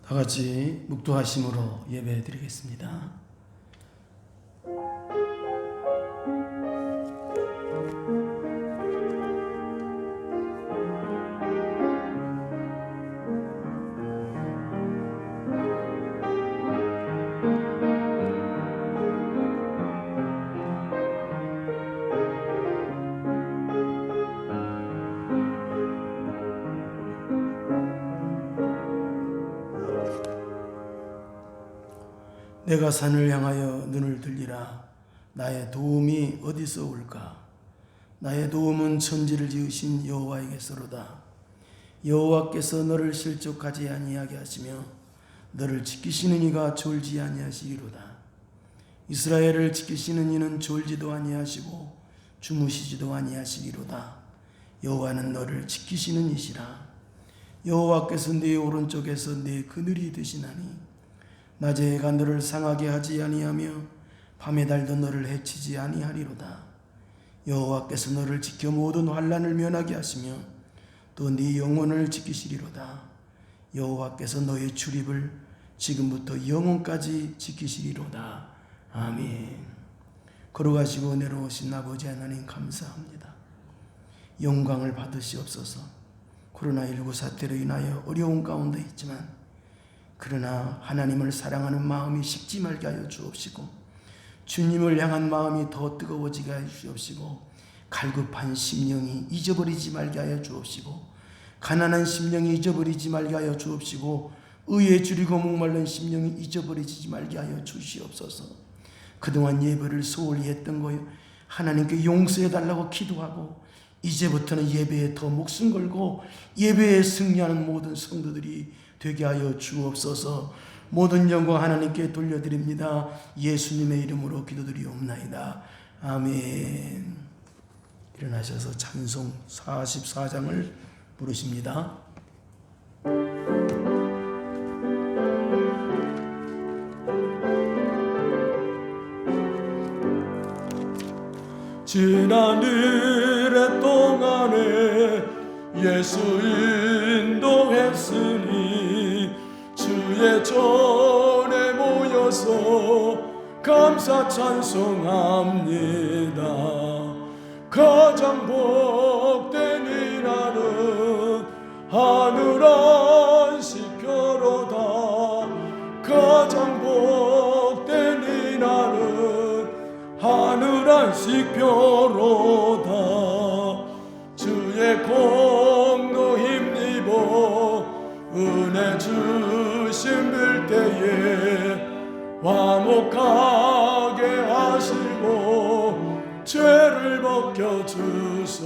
다 같이 묵도하심으로 예배 드리겠습니다. 내가 산을 향하여 눈을 들리라. 나의 도움이 어디서 올까? 나의 도움은 천지를 지으신 여호와에게서로다. 여호와께서 너를 실족하지 아니하게 하시며 너를 지키시는 이가 졸지 아니하시리로다. 이스라엘을 지키시는 이는 졸지도 아니하시고 주무시지도 아니하시리로다. 여호와는 너를 지키시는 이시라. 여호와께서 네 오른쪽에서 네 그늘이 되시나니 낮의 해가 너를 상하게 하지 아니하며 밤의 달도 너를 해치지 아니하리로다. 여호와께서 너를 지켜 모든 환난을 면하게 하시며 또 네 영혼을 지키시리로다. 여호와께서 너의 출입을 지금부터 영혼까지 지키시리로다. 아멘. 걸어가시고 내려오신 아버지 하나님 감사합니다. 영광을 받으시옵소서. 코로나19 사태로 인하여 어려운 가운데 있지만 그러나 하나님을 사랑하는 마음이 식지 말게 하여 주옵시고 주님을 향한 마음이 더 뜨거워지게 하여 주옵시고 갈급한 심령이 잊어버리지 말게 하여 주옵시고 가난한 심령이 잊어버리지 말게 하여 주옵시고 의에 줄이고 목마른 심령이 잊어버리지 말게 하여 주시옵소서. 그동안 예배를 소홀히 했던 거 하나님께 용서해달라고 기도하고 이제부터는 예배에 더 목숨 걸고 예배에 승리하는 모든 성도들이 되게 하여 주옵소서. 모든 영광 하나님께 돌려드립니다. 예수님의 이름으로 기도드리옵나이다. 아멘. 일어나셔서 찬송 44장을 부르십니다. 지난 일의 동안에 예수 인도했으니 주의 전에 모여서 감사 찬송합니다. 가장 복된 이라는 하늘 안식표로다. 가장 복된 이라는 하늘 안식표로다. 주의 공로 힘입어 은혜 주신 빌때에 화목하게 하시고 죄를 벗겨주소서.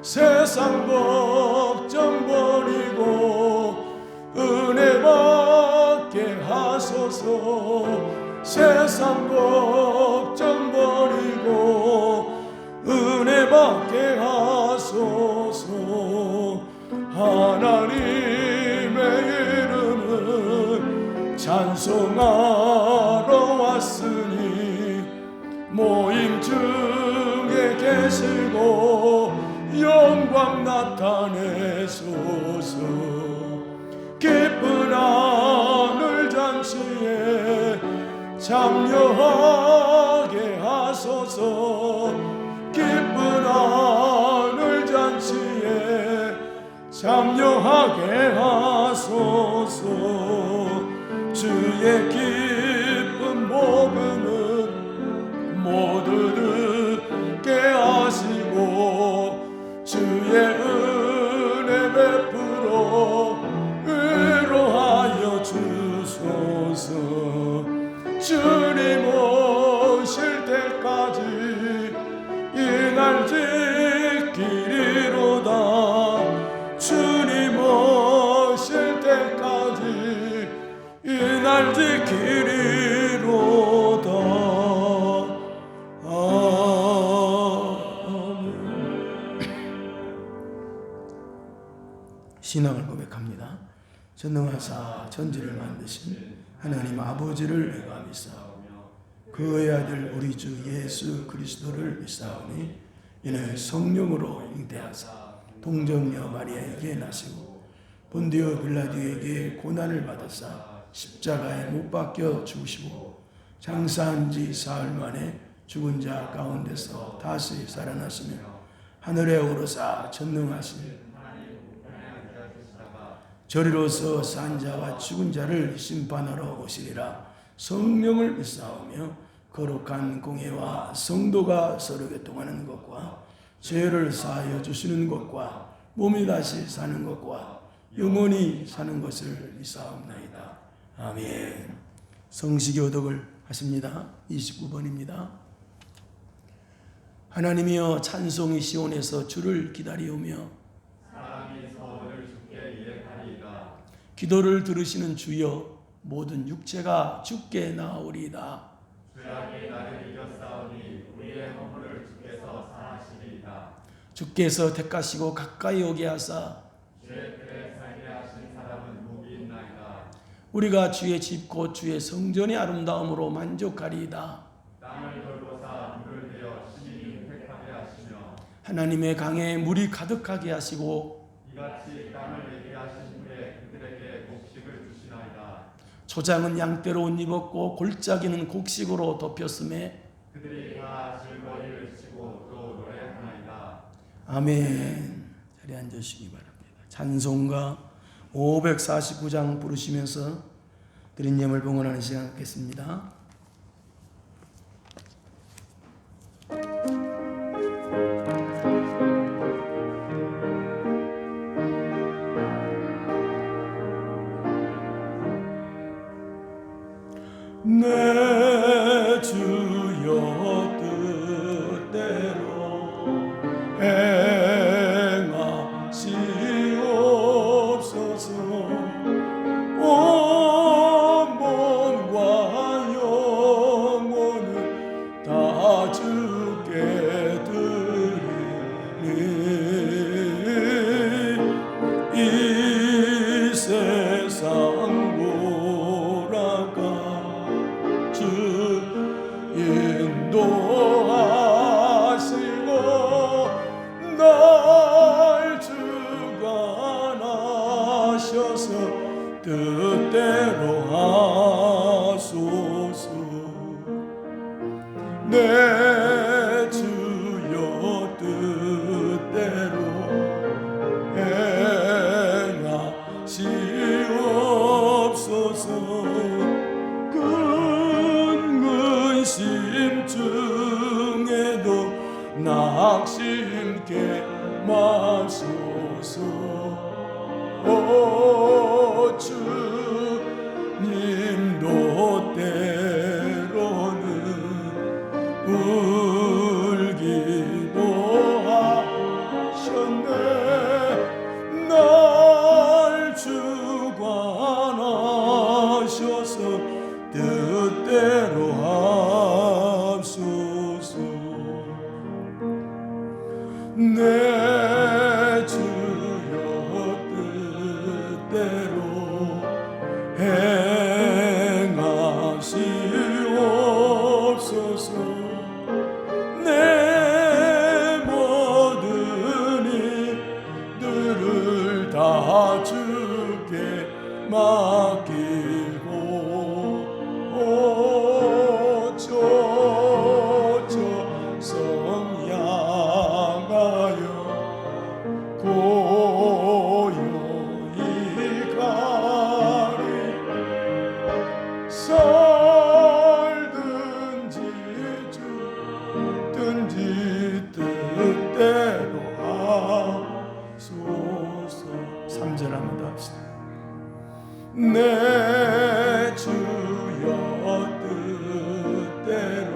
세상 걱정 버리고 은혜 받게 하소서. 세상 걱정 버리고 은혜 받게 하소서. 하나님의 이름은 찬송하러 왔으니 모임 중에 계시고 영광 나타내소서. 기쁜 하늘 잔치에 참여하게 하소서. 기쁜 하늘 잔치에 참여하게 하소서. 주의 기쁜 복음은 모두 듣게 하시고 주의 은혜 베풀어 위로하여 주소서. 주님 오실 때까지 이 날 지키리로다. 주님 오실 때까지 이 날 지키리로다. 아멘. 신앙을 고백합니다. 전능하사 천지를 만드신 하나님 아버지를 내가 믿사오며 그의 아들 우리 주 예수 그리스도를 믿사오니 이는 성령으로 잉태하사 동정녀 마리아에게 나시고 본디오 빌라도에게 고난을 받으사 십자가에 못 박혀 죽으시고 장사한 지 사흘 만에 죽은 자 가운데서 다시 살아나시며 하늘에 오르사 전능하신 저리로서 산 자와 죽은 자를 심판하러 오시리라. 성령을 믿사오며 거룩한 공예와 성도가 서로 교통하는 것과 죄를 사하여 주시는 것과 몸이 다시 사는 것과 영원히 사는 것을 믿사옵나이다. 아멘. 성시교독을 하십니다. 29번입니다. 하나님이여 찬송이 시온에서 주를 기다리오며 사람이 소원을 주께 이행하리이다. 기도를 들으시는 주여 모든 육체가 주께 나오리이다. 죄악이 나를 이겼사오니 우리의 허물을 주께서 사하시리이다. 주께서 택하시고 가까이 오게 하사 죄에 살게 하신 사람은 복이 있나이다. 우리가 주의 집 곧 주의 성전의 아름다움으로 만족하리이다. 땅을 돌보사 물을 내어 시민이 획하게 하시며 하나님의 강에 물이 가득하게 하시고 이같이 땅을 내게 하신 후에 그들에게 곡식을 주시나이다. 초장은 양떼로 옷 입었고 골짜기는 곡식으로 덮였음에 그들이 다 즐거이를 치고 또 노래하나이다. 아멘. 자리에 앉으시기 바랍니다. 찬송가 549장 부르시면서 드린 예물 봉헌하는 시간 갖겠습니다. 내 주여 뜻대로 행하시옵소서. 온 몸과 영혼을 다 주께 드리니 이 세상 보라가 주 인도하시고 날 주관하셔서 뜻대로 하소서. 내 주여 뜻대로 행하시옵소서. 심중에도 낙심케 마소서. 오 주님도 때로는 울기도 하셨네. 날 주관하셔서 뜻대로 하소서. 내 주여 뜻대로 행하시옵소서. 내 모든 일들을 다 주께 맡기고 성 향하여 고요히 가리. 살든지 죽든지 뜻대로 하소서. 3절 한번 더 합시다. 내 주여 뜻대로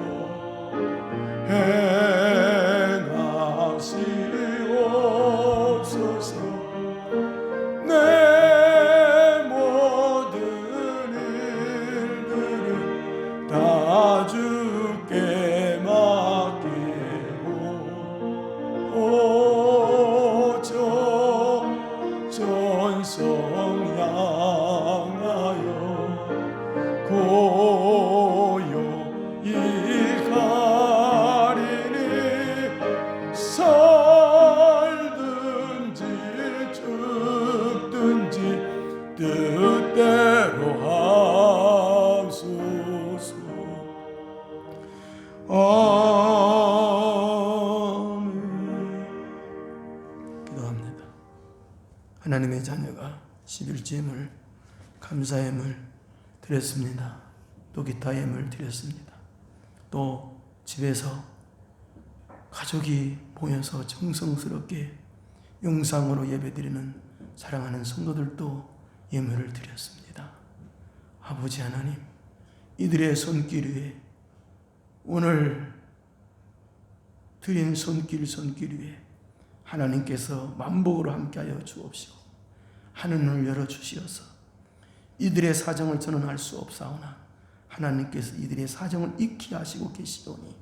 행하시옵소서. 내 모든 일들을 다 주께 맡기고 전성 향하여 고요히 가리니. 살든지 죽든지 하나님의 자녀가 11제물, 감사예물 드렸습니다. 또 기타 예물 드렸습니다. 또 집에서 가족이 모여서 정성스럽게 영상으로 예배드리는 사랑하는 성도들도 예물을 드렸습니다. 아버지 하나님, 이들의 손길 위에, 오늘 드린 손길 위에 하나님께서 만복으로 함께하여 주옵시고 하늘을 열어주시어서 이들의 사정을 저는 알 수 없사오나 하나님께서 이들의 사정을 익히 하시고 계시오니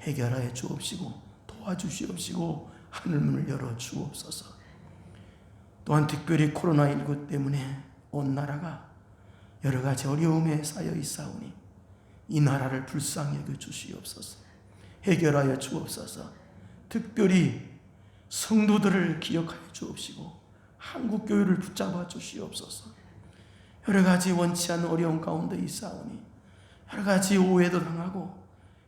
해결하여 주옵시고 도와주시옵시고 하늘문을 열어 주옵소서. 또한 특별히 코로나19 때문에 온 나라가 여러 가지 어려움에 쌓여 있사오니 이 나라를 불쌍히 여겨 주시옵소서. 해결하여 주옵소서. 특별히 성도들을 기억하여 주옵시고 한국교회를 붙잡아 주시옵소서. 여러 가지 원치 않는 어려운 가운데 있사오니 여러 가지 오해도 당하고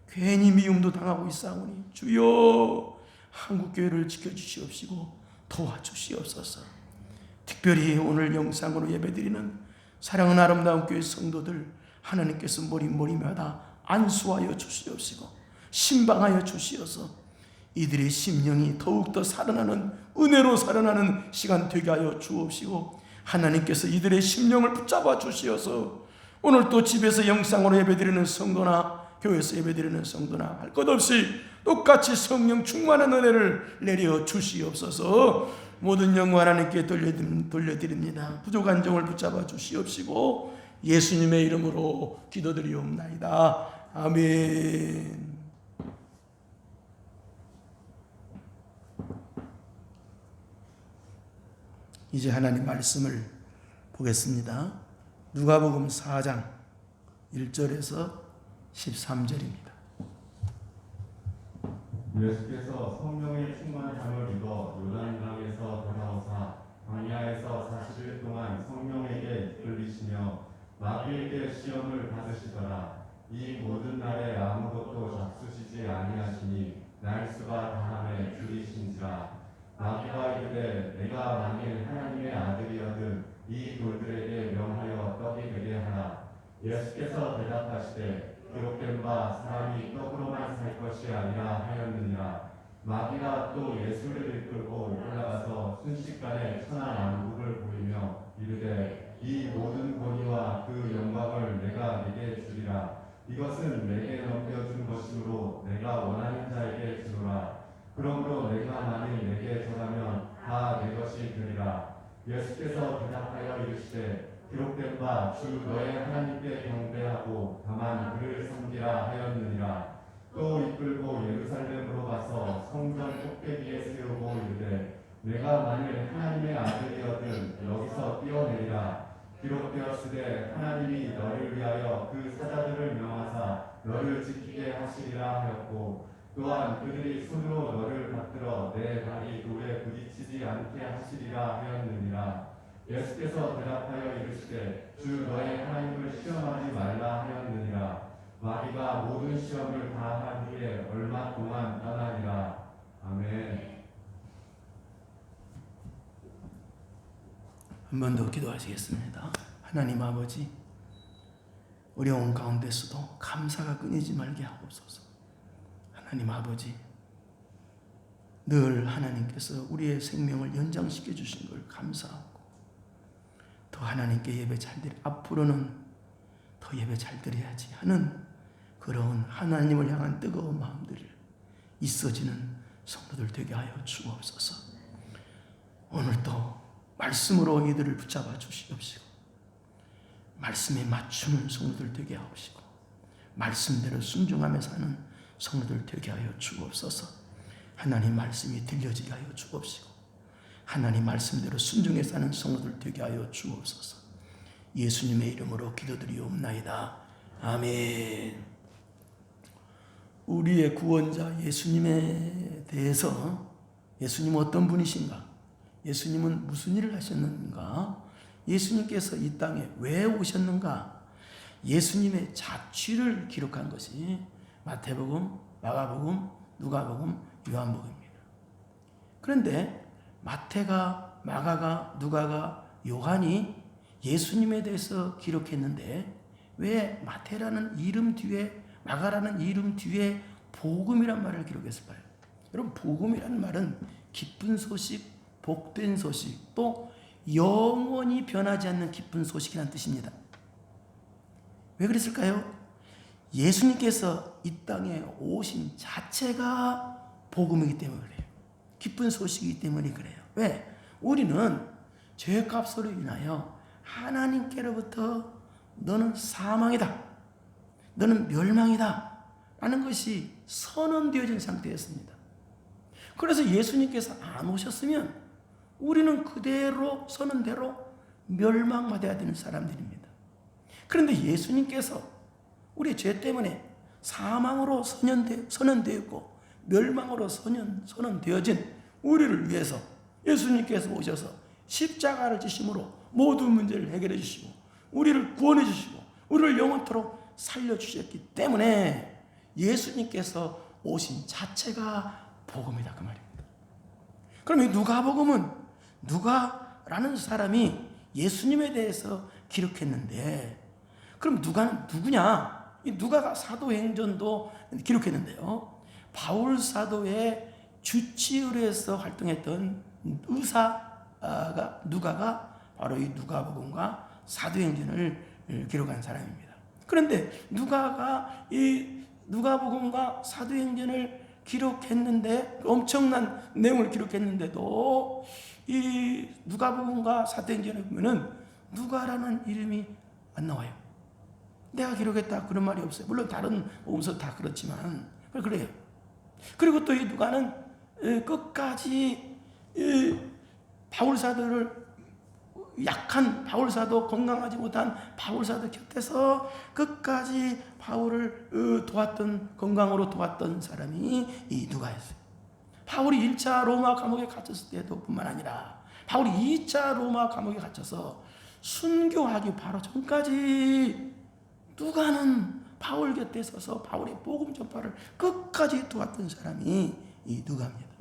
괜히 미움도 당하고 있사오니 주여 한국교회를 지켜주시옵시고 도와주시옵소서. 특별히 오늘 영상으로 예배드리는 사랑하는 아름다운 교회 성도들 하나님께서 머리마다 안수하여 주시옵시고 신방하여 주시어서 이들의 심령이 더욱더 살아나는 은혜로 살아나는 시간 되게 하여 주옵시고 하나님께서 이들의 심령을 붙잡아 주시어서 오늘 또 집에서 영상으로 예배드리는 성도나 교회에서 예배드리는 성도나 할 것 없이 똑같이 성령 충만한 은혜를 내려 주시옵소서. 모든 영광 하나님께 돌려드립니다. 부족한 점을 붙잡아 주시옵시고 예수님의 이름으로 기도드리옵나이다. 아멘. 이제 하나님 말씀을 보겠습니다. 누가복음 4장 1절에서 13절입니다. 예수께서 성령의 충만함을 입어 요단강에서 돌아오사 광야에서 40일 동안 성령에게 이끌리시며 마귀에게 시험을 받으시더라. 이 모든 날에 아무것도 잡수시지 아니하시니 날수가 다함에 줄이신지라. 마귀가 이르되 내가 만일 하나님의 아들이거든 이 돌들에게 명하여 떡이 되게 하라. 예수께서 대답하시되 기록된 바 사람이 떡으로만 살 것이 아니라 하였느니라. 마귀가 또 예수를 이끌고 올라가서 순식간에 천하만국을 보이며 이르되 이 모든 권위와 그 영광을 내가 네게 주리라. 이것은 내게 넘겨준 것이므로 내가 원하는 자에게 주노라. 그러므로 내가 만일 내게 전하면 다 내 것이 되리라. 예수께서 대답하여 이르시되 기록된 바 주 너의 하나님께 경배하고 다만 그를 섬기라 하였느니라. 또 이끌고 예루살렘으로 가서 성전 꼭대기에 세우고 이르되 내가 만일 하나님의 아들이거든 여기서 뛰어내리라. 기록되었으되 하나님이 너를 위하여 그 사자들을 명하사 너를 지키게 하시리라 하였고 또한 그들이 손으로 너를 받들어 내 발이 돌에 부딪히지 않게 하시리라 하였느니라. 예수께서 대답하여 이르시되 주 너의 하나님을 시험하지 말라 하였느니라. 마귀가 모든 시험을 다 한 후에 얼마 동안 떠나니라. 아멘. 한 번 더 기도하시겠습니다. 하나님 아버지, 어려운 가운데서도 감사가 끊이지 말게 하옵소서. 하나님 아버지, 늘 하나님께서 우리의 생명을 연장시켜 주신 걸 감사하고 더 하나님께 예배 잘 드려 앞으로는 더 예배 잘 드려야지 하는 그런 하나님을 향한 뜨거운 마음들을 있어지는 성도들 되게 하여 주옵소서. 오늘도 말씀으로 이들을 붙잡아 주시옵시고 말씀에 맞추는 성도들 되게 하옵시고 말씀대로 순종하며 사는 성도들 되게 하여 주옵소서. 하나님 말씀이 들려지게 하여 주옵시고 하나님 말씀대로 순종해 사는 성도들 되게 하여 주옵소서. 예수님의 이름으로 기도드리옵나이다. 아멘. 우리의 구원자 예수님에 대해서 예수님은 어떤 분이신가? 예수님은 무슨 일을 하셨는가? 예수님께서 이 땅에 왜 오셨는가? 예수님의 자취를 기록한 것이 마태복음, 마가복음, 누가복음, 요한복음입니다. 그런데 마태가 마가가, 누가가, 요한이 예수님에 대해서 기록했는데 왜 마태라는 이름 뒤에, 마가라는 이름 뒤에 복음이란 말을 기록했을까요? 여러분, 복음이란 말은 기쁜 소식, 복된 소식, 또 영원히 변하지 않는 기쁜 소식이라는 뜻입니다. 왜 그랬을까요? 예수님께서 이 땅에 오신 자체가 복음이기 때문에 그래요. 기쁜 소식이기 때문에 그래요. 왜? 우리는 죄값으로 인하여 하나님께로부터 너는 사망이다, 너는 멸망이다 라는 것이 선언되어진 상태였습니다. 그래서 예수님께서 안 오셨으면 우리는 그대로 선언대로 멸망받아야 되는 사람들입니다. 그런데 예수님께서 우리의 죄 때문에 사망으로 선언되었고 멸망으로 선언되어진 우리를 위해서 예수님께서 오셔서 십자가를 지심으로 모든 문제를 해결해 주시고 우리를 구원해 주시고 우리를 영원토록 살려주셨기 때문에 예수님께서 오신 자체가 복음이다, 그 말입니다. 그럼 이 누가복음은 누가라는 사람이 예수님에 대해서 기록했는데, 그럼 누가는 누구냐? 이 누가가 사도행전도 기록했는데요, 바울 사도의 주치의로서 활동했던 의사가 누가가 바로 이 누가복음과 사도행전을 기록한 사람입니다. 그런데 누가가 이 누가복음과 사도행전을 기록했는데, 엄청난 내용을 기록했는데도 이 누가복음과 사도행전에 보면은 누가라는 이름이 안 나와요. 내가 기록했다 그런 말이 없어요. 물론 다른 복음서 다 그렇지만 그래요. 그리고 또 이 누가는 끝까지 바울사도를, 약한 바울사도, 건강하지 못한 바울사도 곁에서 끝까지 바울을 도왔던, 건강으로 도왔던 사람이 이 누가였어요. 바울이 1차 로마 감옥에 갇혔을 때도 뿐만 아니라 바울이 2차 로마 감옥에 갇혀서 순교하기 바로 전까지 누가는 바울 곁에 서서 바울의 복음 전파를 끝까지 도왔던 사람이 이 누가입니다.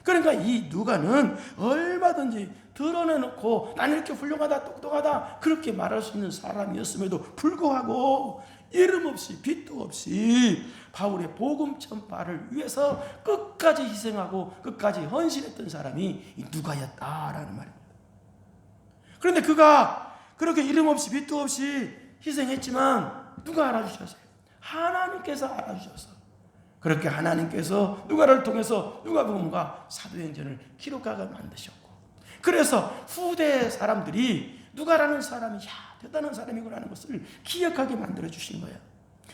그러니까 이 누가는 얼마든지 드러내놓고 나는 이렇게 훌륭하다, 똑똑하다 그렇게 말할 수 있는 사람이었음에도 불구하고 이름 없이 빚도 없이 바울의 복음 전파를 위해서 끝까지 희생하고 끝까지 헌신했던 사람이 이 누가였다라는 말입니다. 그런데 그가 그렇게 이름 없이 빚도 없이 희생했지만 누가 알아주셨어요? 하나님께서 알아주셨어. 그렇게 하나님께서 누가를 통해서 누가복음과 사도행전을 기록하게 만드셨고, 그래서 후대 사람들이 누가라는 사람이 대단한 사람이구나 하는 것을 기억하게 만들어 주신 거예요.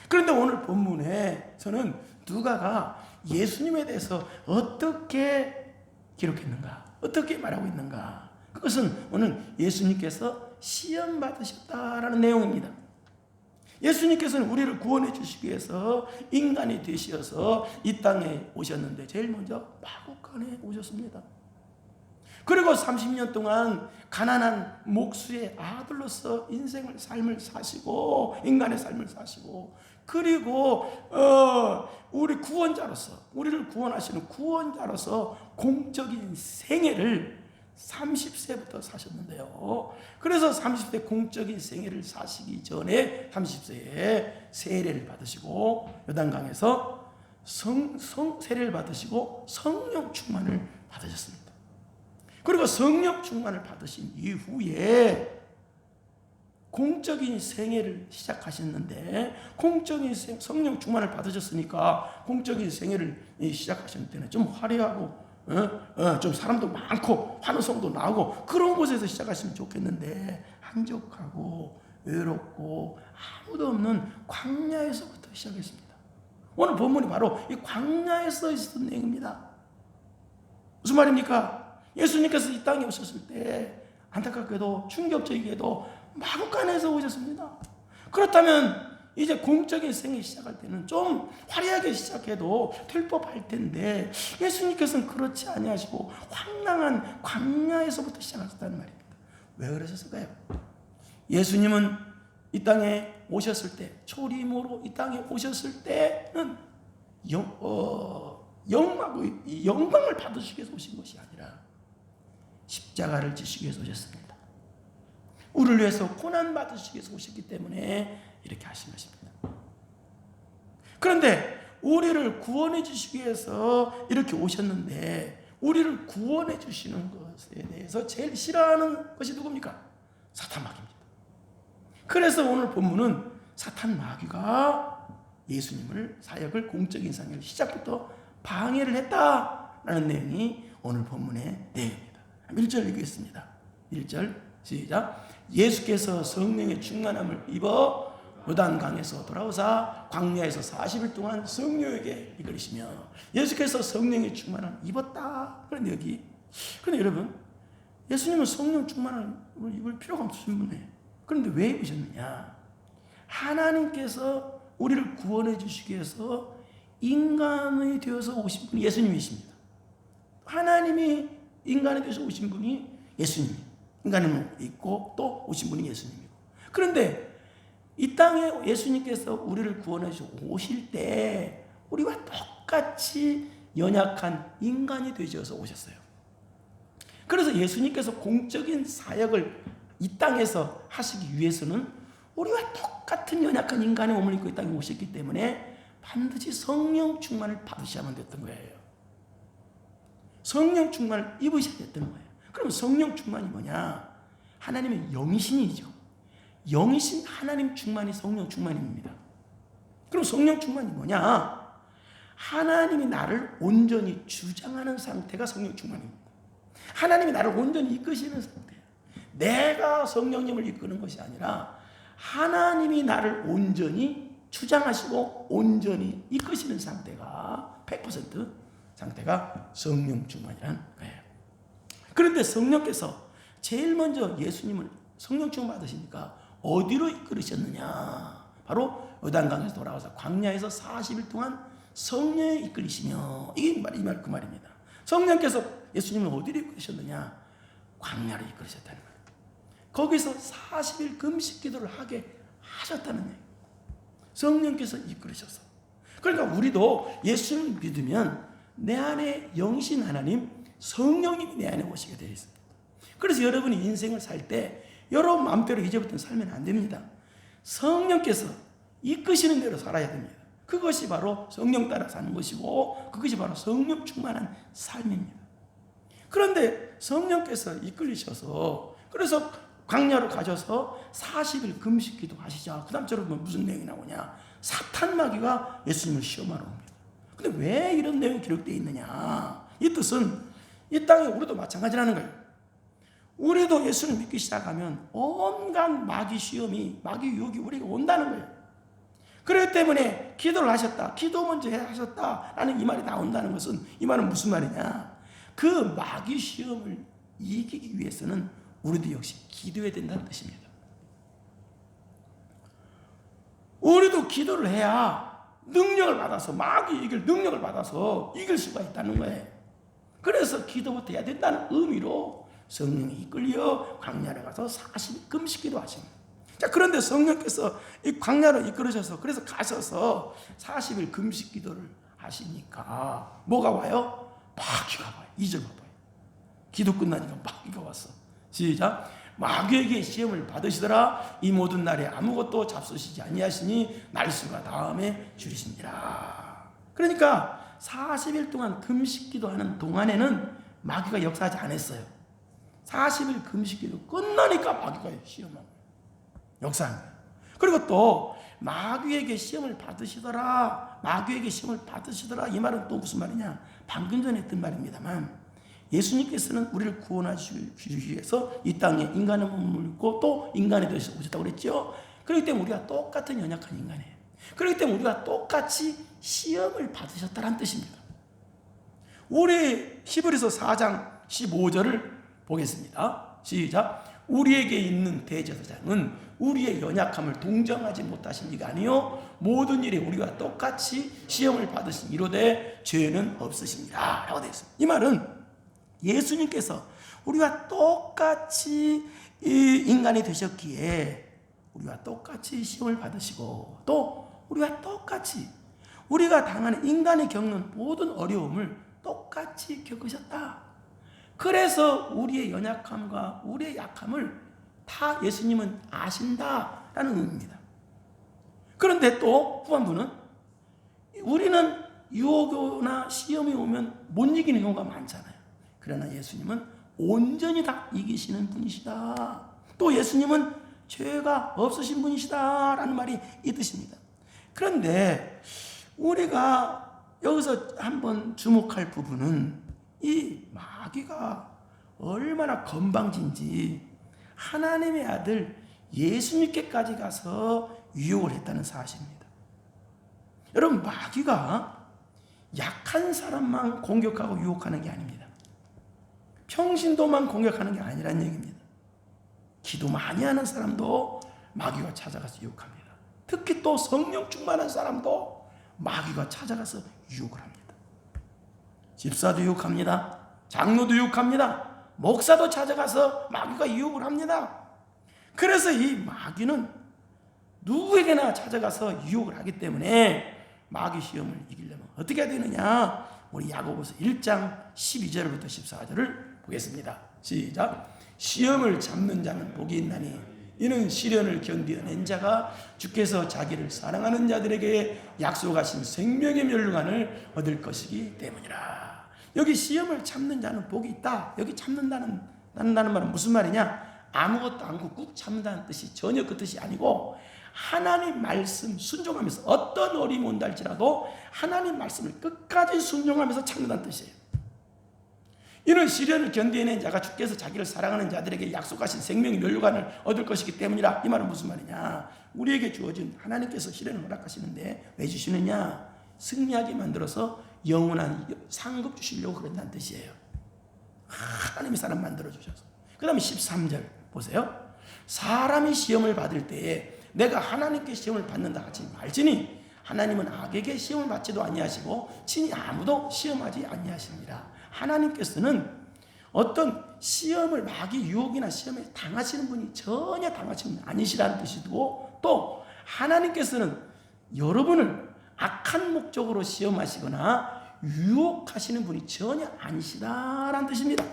그런데 오늘 본문에서는 누가가 예수님에 대해서 어떻게 기록했는가, 어떻게 말하고 있는가, 그것은 오늘 예수님께서 시험 받으셨다라는 내용입니다. 예수님께서는 우리를 구원해 주시기 위해서 인간이 되셔서 이 땅에 오셨는데 제일 먼저 마구간에 오셨습니다. 그리고 30년 동안 가난한 목수의 아들로서 삶을 사시고, 인간의 삶을 사시고, 그리고 우리 구원자로서, 우리를 구원하시는 구원자로서 공적인 생애를 30세부터 사셨는데요. 그래서 30세 공적인 생애를 사시기 전에 30세에 세례를 받으시고 요단강에서 세례를 받으시고 성령 충만을 받으셨습니다. 그리고 성령 충만을 받으신 이후에 공적인 생애를 시작하셨는데, 공적인 성령 충만을 받으셨으니까 공적인 생애를 시작하셨을 때는 좀 화려하고 좀 사람도 많고 환호성도 나오고 그런 곳에서 시작하시면 좋겠는데, 한적하고 외롭고 아무도 없는 광야에서부터 시작했습니다. 오늘 본문이 바로 이 광야에서 있었던 내용입니다. 무슨 말입니까? 예수님께서 이 땅에 오셨을 때 안타깝게도 충격적이게도 마구간에서 오셨습니다. 그렇다면 이제 공적인 생이 시작할 때는 좀 화려하게 시작해도 될 법할 텐데, 예수님께서는 그렇지 아니하시고 황량한 광야에서부터 시작하셨다는 말입니다. 왜 그러셨을까요? 예수님은 이 땅에 오셨을 때, 초림으로 이 땅에 오셨을 때는 영광을 받으시기 위해서 오신 것이 아니라 십자가를 지시기 위해서 오셨습니다. 우리를 위해서 고난 받으시기 위해서 오셨기 때문에 이렇게 하신 것입니다. 그런데 우리를 구원해 주시기 위해서 이렇게 오셨는데 우리를 구원해 주시는 것에 대해서 제일 싫어하는 것이 누굽니까? 사탄 마귀입니다. 그래서 오늘 본문은 사탄 마귀가 예수님을 사역을 공적인 사역을 시작부터 방해를 했다라는 내용이 오늘 본문의 내용입니다. 1절 읽겠습니다. 1절 시작. 예수께서 성령의 충만함을 입어 요단강에서 돌아오사 광야에서 40일 동안 성령에게 이끌리시며 예수께서 성령의 충만함을 입었다. 그런데 여러분 예수님은 성령 충만함을 입을 필요가 없으신 분이에요. 그런데 왜 입으셨느냐? 하나님께서 우리를 구원해 주시기 위해서 인간이 되어서 오신 분이 예수님이십니다. 하나님이 인간이 되어서 오신 분이 예수님이에요. 인간은 있고 또 오신 분이 예수님이고. 그런데 이 땅에 예수님께서 우리를 구원해 주시고 오실 때 우리와 똑같이 연약한 인간이 되셔서 오셨어요. 그래서 예수님께서 공적인 사역을 이 땅에서 하시기 위해서는 우리와 똑같은 연약한 인간의 몸을 입고 이 땅에 오셨기 때문에 반드시 성령 충만을 받으셔야만 됐던 거예요. 성령 충만을 입으셔야 됐던 거예요. 그럼 성령 충만이 뭐냐? 하나님의 영이신이죠. 영이신 하나님 충만이 성령 충만입니다. 그럼 성령 충만이 뭐냐? 하나님이 나를 온전히 주장하는 상태가 성령 충만입니다. 하나님이 나를 온전히 이끄시는 상태예요. 내가 성령님을 이끄는 것이 아니라 하나님이 나를 온전히 주장하시고 온전히 이끄시는 상태가 100% 상태가 성령 충만이라는 거예요. 그런데 성령께서 제일 먼저 예수님을 성령 충만 받으시니까 어디로 이끌으셨느냐? 바로 요단강에서 돌아와서 광야에서 40일 동안 성령에 이끌리시며 이 말 그 말입니다. 성령께서 예수님을 어디로 이끌으셨느냐? 광야로 이끌으셨다는 거예요. 거기서 40일 금식 기도를 하게 하셨다는 얘기예요. 성령께서 이끌으셔서. 그러니까 우리도 예수님을 믿으면 내 안에 영신 하나님 성령님이 내 안에 오시게 되어 있습니다. 그래서 여러분이 인생을 살 때 여러분 마음대로 이제부터는 살면 안 됩니다. 성령께서 이끄시는 대로 살아야 됩니다. 그것이 바로 성령 따라 사는 것이고 그것이 바로 성령 충만한 삶입니다. 그런데 성령께서 이끌리셔서 그래서 광야로 가셔서 40일 금식 기도하시자. 그 다음 저러면 무슨 내용이 나오냐? 사탄 마귀가 예수님을 시험하러 옵니다. 근데 왜 이런 내용이 기록되어 있느냐? 이 뜻은 이 땅에 우리도 마찬가지라는 거예요. 우리도 예수를 믿기 시작하면 온갖 마귀 시험이 마귀 유혹이 우리에게 온다는 거예요. 그렇기 때문에 기도를 하셨다. 기도 먼저 하셨다라는 이 말이 나온다는 것은 이 말은 무슨 말이냐? 그 마귀 시험을 이기기 위해서는 우리도 역시 기도해야 된다는 뜻입니다. 우리도 기도를 해야 능력을 받아서 마귀 이길 능력을 받아서 이길 수가 있다는 거예요. 그래서 기도부터 해야 된다는 의미로 성령이 이끌려 광야를 가서 40일 금식 기도하십니다. 자, 그런데 성령께서 이 광야로 이끌으셔서 그래서 가셔서 40일 금식 기도를 하시니까 뭐가 와요? 마귀가 와요. 2절 봐봐요. 기도 끝나니까 마귀가 왔어. 시작. 마귀에게 시험을 받으시더라. 이 모든 날에 아무것도 잡수시지 아니하시니 날수가 다음에 줄이시니라. 그러니까 40일 동안 금식 기도하는 동안에는 마귀가 역사하지 않았어요. 40일 금식 기도 끝나니까 마귀가 시험하고 역사한 거예요. 그리고 또 마귀에게 시험을 받으시더라. 마귀에게 시험을 받으시더라. 이 말은 또 무슨 말이냐? 방금 전에 했던 말입니다만 예수님께서는 우리를 구원하시기 위해서 이 땅에 인간의 몸을 입고 또 인간이 되어서 오셨다고 그랬죠. 그렇기 때문에 우리가 똑같은 연약한 인간이에요. 그렇기 때문에 우리가 똑같이 시험을 받으셨다는 뜻입니다. 우리 히브리서 4장 15절을 보겠습니다. 시작. 우리에게 있는 대제사장은 우리의 연약함을 동정하지 못하신 이가 아니요 모든 일에 우리와 똑같이 시험을 받으신 이로되 죄는 없으십니다 라고 되어 있습니다. 이 말은 예수님께서 우리와 똑같이 인간이 되셨기에 우리와 똑같이 시험을 받으시고 또 우리와 똑같이 우리가 당하는 인간이 겪는 모든 어려움을 똑같이 겪으셨다. 그래서 우리의 연약함과 우리의 약함을 다 예수님은 아신다라는 의미입니다. 그런데 또 후반부는 우리는 유혹이나 시험이 오면 못 이기는 경우가 많잖아요. 그러나 예수님은 온전히 다 이기시는 분이시다. 또 예수님은 죄가 없으신 분이시다라는 말이 이 뜻입니다. 그런데 우리가 여기서 한번 주목할 부분은 이 마귀가 얼마나 건방진지 하나님의 아들 예수님께까지 가서 유혹을 했다는 사실입니다. 여러분, 마귀가 약한 사람만 공격하고 유혹하는 게 아닙니다. 평신도만 공격하는 게 아니란 얘기입니다. 기도 많이 하는 사람도 마귀가 찾아가서 유혹합니다. 특히 또 성령 충만한 사람도 마귀가 찾아가서 유혹을 합니다. 집사도 유혹합니다. 장로도 유혹합니다. 목사도 찾아가서 마귀가 유혹을 합니다. 그래서 이 마귀는 누구에게나 찾아가서 유혹을 하기 때문에 마귀 시험을 이기려면 어떻게 해야 되느냐? 우리 야고보서 1장 12절부터 14절을 보겠습니다. 시작. 시험을 잡는 자는 복이 있나니 이는 시련을 견디어낸 자가 주께서 자기를 사랑하는 자들에게 약속하신 생명의 멸류관을 얻을 것이기 때문이라. 여기 시험을 참는 자는 복이 있다. 여기 참는다는 말은 무슨 말이냐? 아무것도 않고 꾹 참는다는 뜻이 전혀 그 뜻이 아니고 하나님 말씀 순종하면서 어떤 어려움이 온다 할지라도 하나님 말씀을 끝까지 순종하면서 참는다는 뜻이에요. 이는 시련을 견디어낸 자가 주께서 자기를 사랑하는 자들에게 약속하신 생명의 멸류관을 얻을 것이기 때문이라. 이 말은 무슨 말이냐? 우리에게 주어진 하나님께서 시련을 허락하시는데 왜 주시느냐? 승리하게 만들어서 영원한 상급 주시려고 그런다는 뜻이에요. 하나님이 사람 만들어 주셔서. 그 다음에 13절 보세요. 사람이 시험을 받을 때에 내가 하나님께 시험을 받는다 하지 말지니 하나님은 악에게 시험을 받지도 아니하시고 친히 아무도 시험하지 아니하십니다. 하나님께서는 어떤 시험을 마귀 유혹이나 시험에 당하시는 분이 전혀 당하시는 분이 아니시라는 뜻이고, 또 하나님께서는 여러분을 악한 목적으로 시험하시거나 유혹하시는 분이 전혀 아니시다라는 뜻입니다.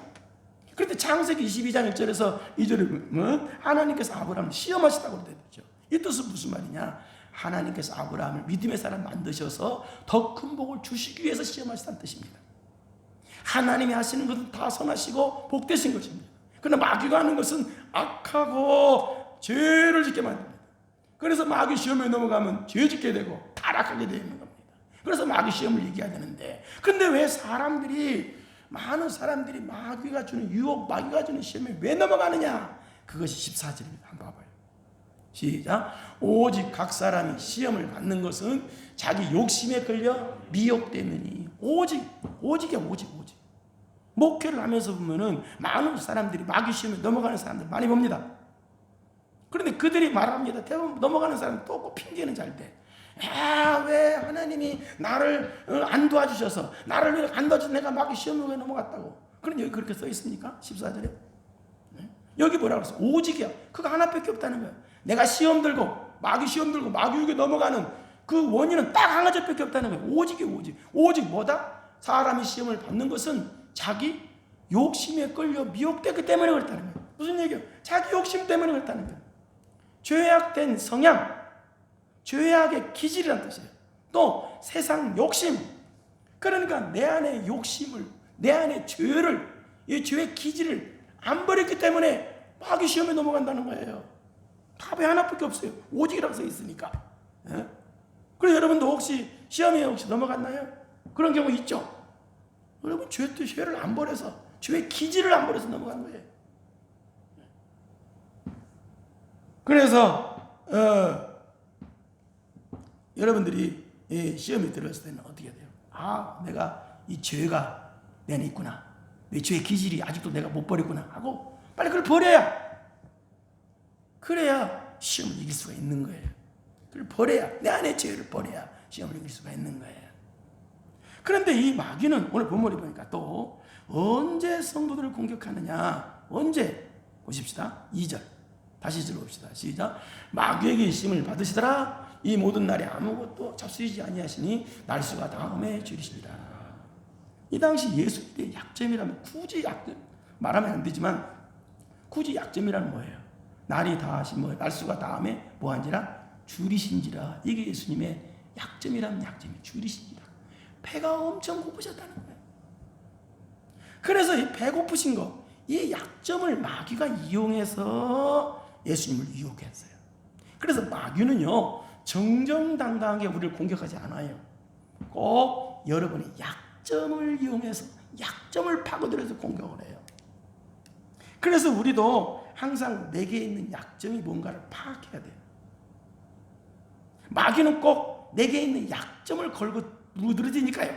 그런데 창세기 22장 1절에서 2절에 보면 하나님께서 아브라함을 시험하시다고 되죠. 이 뜻은 무슨 말이냐? 하나님께서 아브라함을 믿음의 사람 만드셔서 더 큰 복을 주시기 위해서 시험하시다는 뜻입니다. 하나님이 하시는 것은 다 선하시고 복되신 것입니다. 그러나 마귀가 하는 것은 악하고 죄를 짓게 만듭니다. 그래서 마귀 시험에 넘어가면 죄 짓게 되고 타락하게 되는 겁니다. 그래서 마귀 시험을 이겨야 되는데, 근데 왜 많은 사람들이 마귀가 주는 유혹, 마귀가 주는 시험에 왜 넘어가느냐? 그것이 14절입니다. 한번 봐봐요. 시작. 오직 각 사람이 시험을 받는 것은 자기 욕심에 걸려 미혹 때문이. 오직이야, 오직. 목회를 하면서 보면은 많은 사람들이 마귀 시험에 넘어가는 사람들 많이 봅니다. 그런데 그들이 말합니다. 대부분 넘어가는 사람은 또 핑계는 잘 돼. 왜 하나님이 나를 안 도와주셔서, 나를 왜 안 도와주셔서 내가 마귀 시험에 넘어갔다고. 그런데 여기 그렇게 써 있습니까? 14절에. 여기 뭐라고 그랬어? 오직이야. 그거 하나밖에 없다는 거야. 내가 시험 들고 마귀 유혹에 넘어가는 그 원인은 딱 한 가지밖에 없다는 거야. 오직이야, 오직 뭐다? 사람이 시험을 받는 것은 자기 욕심에 끌려 미혹되기 때문에 그렇다는 거예요. 무슨 얘기예요? 자기 욕심 때문에 그렇다는 거예요. 죄악된 성향, 죄악의 기질이라는 뜻이에요. 또 세상 욕심. 그러니까 내 안에 욕심을, 내 안에 죄를, 이 죄의 기질을 안 버렸기 때문에 마귀 시험에 넘어간다는 거예요. 답이 하나밖에 없어요. 오직이라고 써 있으니까. 그래서 여러분도 혹시 시험에 넘어갔나요? 그런 경우 있죠? 여러분 죄를 안 버려서, 죄의 기질을 안 버려서 넘어간 거예요. 그래서 여러분들이 시험에 들었을 때는 어떻게 돼요? 내가 이 죄가 내 안에 있구나. 내 죄의 기질이 아직도 내가 못 버렸구나 하고 빨리 그걸 그래야 시험을 이길 수가 있는 거예요. 그걸 버려야, 내 안에 죄를 버려야 시험을 이길 수가 있는 거예요. 그런데 이 마귀는 오늘 본문에 보니까 또 언제 성도들을 공격하느냐? 언제? 보십시다. 2절. 다시 읽어봅시다. 시작. 마귀에게 시험을 받으시더라. 이 모든 날에 아무것도 잡수이지 아니하시니 날수가 다음에 줄이시니라. 이 당시 예수님의 약점이라면 굳이 말하면 안 되지만 굳이 약점이란 뭐예요? 날이 다하시 날수가 다음에 뭐한지라 줄이신지라. 이게 예수님의 약점이라는 약점이 줄이신지라. 배가 엄청 고프셨다는 거예요. 그래서 이 배고프신 거, 이 약점을 마귀가 이용해서 예수님을 유혹했어요. 그래서 마귀는요 정정당당하게 우리를 공격하지 않아요. 꼭 여러분의 약점을 이용해서 약점을 파고들어서 공격을 해요. 그래서 우리도 항상 내게 있는 약점이 뭔가를 파악해야 돼요. 마귀는 꼭 내게 있는 약점을 걸고 누드러지니까요.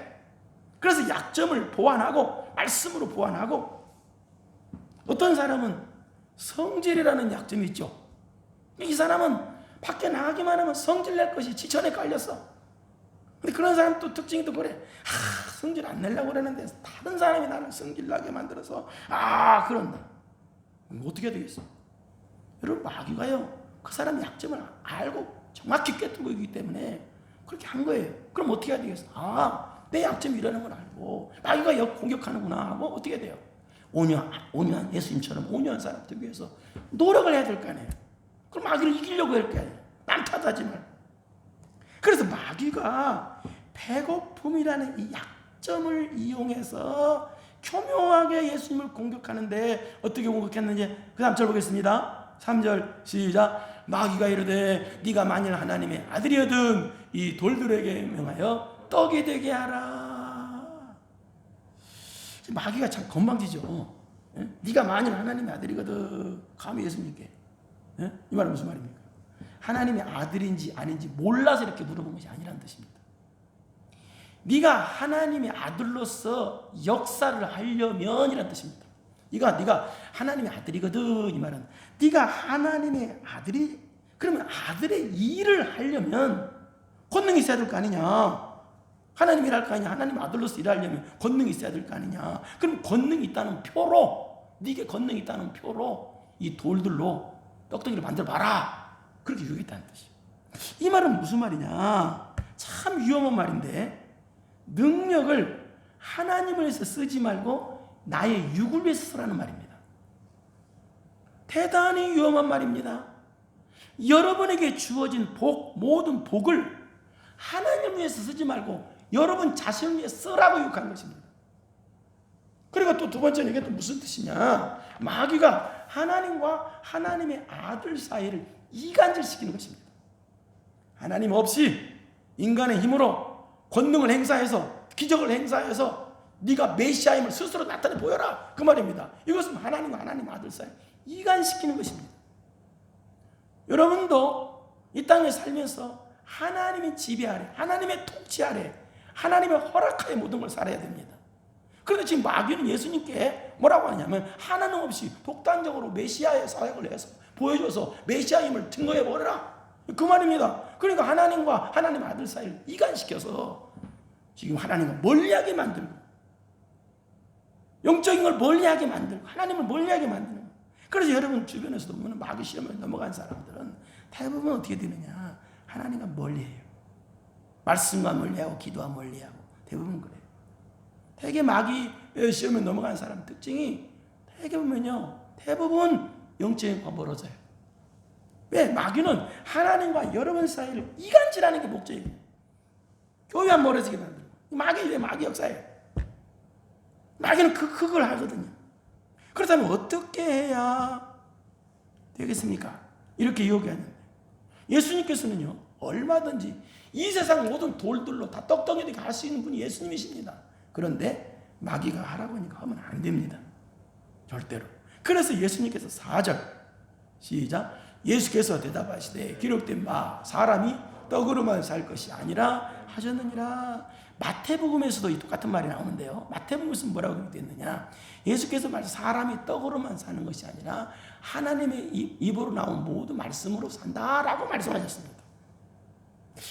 그래서 약점을 보완하고 말씀으로 보완하고, 어떤 사람은 성질이라는 약점이 있죠. 이 사람은 밖에 나가기만 하면 성질 낼 것이 지천에 깔렸어. 근데 그런 사람 또 특징이 또 그래. 성질 안 내려고 그러는데 다른 사람이 나를 성질 나게 만들어서 그런다. 어떻게 해야 되겠어? 여러분, 마귀가요 그 사람 약점을 알고 정확히 꿰뚫고 있기 때문에 그렇게 한 거예요. 그럼 어떻게 해야 되겠어? 내 약점이 이라는 걸 알고 마귀가 공격하는구나 하고 어떻게 해야 돼요? 온유한 예수님처럼 온유한 사람 되기 위해서 노력을 해야 될 거 아니에요. 그럼 마귀를 이기려고 할 거 아니에요. 남 탓하지 말고. 그래서 마귀가 배고픔이라는 이 약점을 이용해서 교묘하게 예수님을 공격하는데, 어떻게 공격했는지 그 다음 절 보겠습니다. 3절 시작. 마귀가 이르되 네가 만일 하나님의 아들이거든 이 돌들에게 명하여 떡이 되게 하라. 마귀가 참 건방지죠. 네가 만일 하나님의 아들이거든. 감히 예수님께. 이 말은 무슨 말입니까? 하나님의 아들인지 아닌지 몰라서 이렇게 물어본 것이 아니라는 뜻입니다. 네가 하나님의 아들로서 역사를 하려면 이라는 뜻입니다. 네가 하나님의 아들이거든. 이 말은 네가 하나님의 아들이, 그러면 아들의 일을 하려면 권능이 있어야 될 거 아니냐. 하나님이 일할 거 아니냐. 하나님 아들로서 일하려면 권능이 있어야 될 거 아니냐. 그럼 권능이 있다는 표로, 네게 권능이 있다는 표로 이 돌들로 떡덩이를 만들어 봐라. 그렇게 유혹했다는 뜻이에요. 이 말은 무슨 말이냐. 참 위험한 말인데, 능력을 하나님을 위해서 쓰지 말고 나의 육을 위해서 쓰라는 말입니다. 대단히 위험한 말입니다. 여러분에게 주어진 모든 복을 하나님을 위해서 쓰지 말고 여러분 자신을 위해 쓰라고 유혹한 것입니다. 그리고 또 두 번째는 이게 또 무슨 뜻이냐. 마귀가 하나님과 하나님의 아들 사이를 이간질시키는 것입니다. 하나님 없이 인간의 힘으로 권능을 행사해서 기적을 행사해서 네가 메시아임을 스스로 나타내 보여라, 그 말입니다. 이것은 하나님과 하나님 아들 사이 이간시키는 것입니다. 여러분도 이 땅에 살면서 하나님의 지배 아래, 하나님의 통치 아래, 하나님의 허락하에 모든 걸 살아야 됩니다. 그런데 지금 마귀는 예수님께 뭐라고 하냐면 하나님 없이 독단적으로 메시아의 사역을 해서 보여줘서 메시아임을 증거해 보여라, 그 말입니다. 그러니까 하나님과 하나님 아들 사이를 이간시켜서 지금 하나님과 멀리하게 만들고, 영적인 걸 멀리하게 만들고, 하나님을 멀리하게 만드는 거예요. 그래서 여러분 주변에서도 보면 마귀 시험에 넘어간 사람들은 대부분 어떻게 되느냐, 하나님과 멀리해요. 말씀과 멀리하고 기도와 멀리하고 대부분 그래요. 되게 마귀 시험에 넘어간 사람 특징이 되게 보면요, 대부분 영적인 과 멀어져요. 왜? 마귀는 하나님과 여러분 사이를 이간질하는 게 목적이에요. 교회와 멀어지게 만들고. 마귀 역사예요. 마귀는 그걸 하거든요. 그렇다면 어떻게 해야 되겠습니까? 이렇게 유혹하는데 예수님께서는요 얼마든지 이 세상 모든 돌들로 다 떡덩이 되게 할 수 있는 분이 예수님이십니다. 그런데 마귀가 하라고 하니까 하면 안 됩니다. 절대로. 그래서 예수님께서 4절 시작. 예수께서 대답하시되 기록된 바 사람이 떡으로만 살 것이 아니라 하셨느니라. 마태복음에서도 이 똑같은 말이 나오는데요. 마태복음에서 뭐라고 기록되었느냐. 예수께서 사람이 떡으로만 사는 것이 아니라 하나님의 입으로 나온 모든 말씀으로 산다라고 말씀하셨습니다.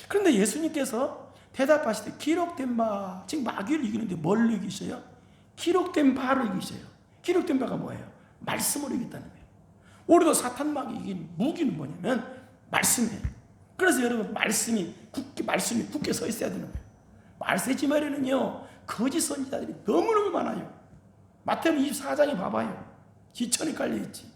그런데 예수님께서 대답하시되 기록된 바, 지금 마귀를 이기는데 뭘 이기셔요? 기록된 바로 이기셔요. 기록된 바가 뭐예요? 말씀으로 이겼다는 거예요. 우리도 사탄 마귀 이긴 무기는 뭐냐면 말씀이에요. 그래서 여러분 말씀이 굳게 서 있어야 되는 거예요. 말세지 말에는요 거짓 선지자들이 너무너무 많아요. 마태복음 24장에 봐봐요. 지천에 깔려있지.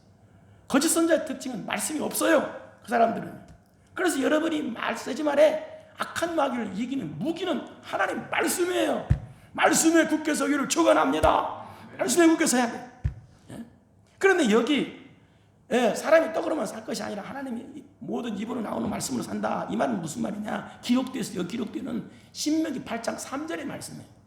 거짓 선자의 특징은 말씀이 없어요. 그 사람들은. 그래서 여러분이 쓰지 말에 악한 마귀를 이기는 무기는 하나님 말씀이에요. 말씀에 굳게 서기를 축원합니다. 말씀에 굳게 서야 돼. 그런데 여기 사람이 떡으로만 살 것이 아니라 하나님이 모든 입으로 나오는 말씀으로 산다. 이 말은 무슨 말이냐? 기록되어 있어요. 기록되는 신명기 8장 3절의 말씀이에요.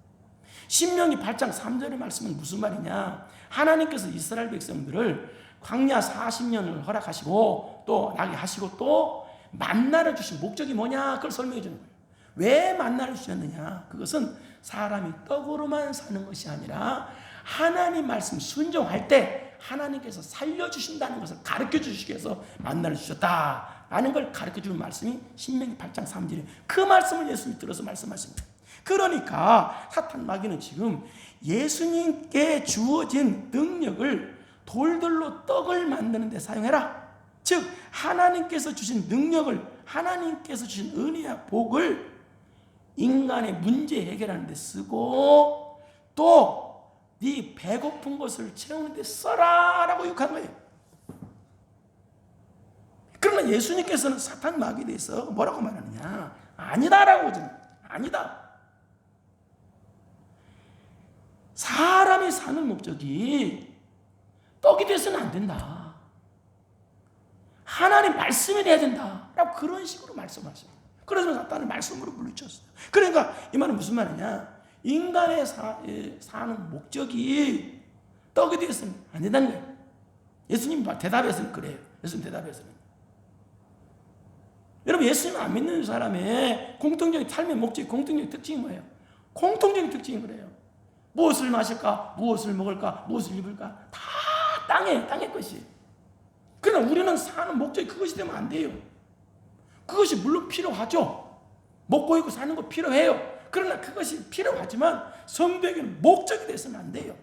신명기 8장 3절의 말씀은 무슨 말이냐? 하나님께서 이스라엘 백성들을 광야 40년을 허락하시고 또 나게 하시고 또 만나를 주신 목적이 뭐냐? 그걸 설명해 주는 거예요. 왜 만나를 주셨느냐? 그것은 사람이 떡으로만 사는 것이 아니라 하나님 말씀 순종할 때 하나님께서 살려주신다는 것을 가르쳐 주시기 위해서 만나를 주셨다라는 걸 가르쳐 주는 말씀이 신명기 8장 3절이에요. 그 말씀을 예수님이 들어서 말씀하십니다. 그러니까 사탄 마귀는 지금 예수님께 주어진 능력을 돌들로 떡을 만드는 데 사용해라. 즉 하나님께서 주신 능력을, 하나님께서 주신 은혜와 복을 인간의 문제 해결하는 데 쓰고 또 네 배고픈 것을 채우는 데 써라 라고 욕한 거예요. 그러나 예수님께서는 사탄 마귀에 대해서 뭐라고 말하느냐? 아니다라고 하잖아요. 아니다. 사람이 사는 목적이 떡이 돼서는 안 된다. 하나님 말씀이 돼야 된다 라고 그런 식으로 말씀하십니다. 그래서 사탄을 말씀으로 물리쳤어요. 그러니까 이 말은 무슨 말이냐? 인간의 사는 목적이 떡이 되었으면 안 된다는 거예요. 예수님 대답에서는 그래요. 예수님 대답에서는. 여러분 예수님 안 믿는 사람의 공통적인 삶의 목적이 공통적인 특징이 뭐예요? 공통적인 특징이 그래요. 무엇을 마실까? 무엇을 먹을까? 무엇을 입을까? 다 땅의 것이. 그러나 우리는 사는 목적이 그것이 되면 안 돼요. 그것이 물론 필요하죠. 먹고 입고 사는 거 필요해요. 그러나 그것이 필요하지만 성도에게는 목적이 되어서는 안 돼요.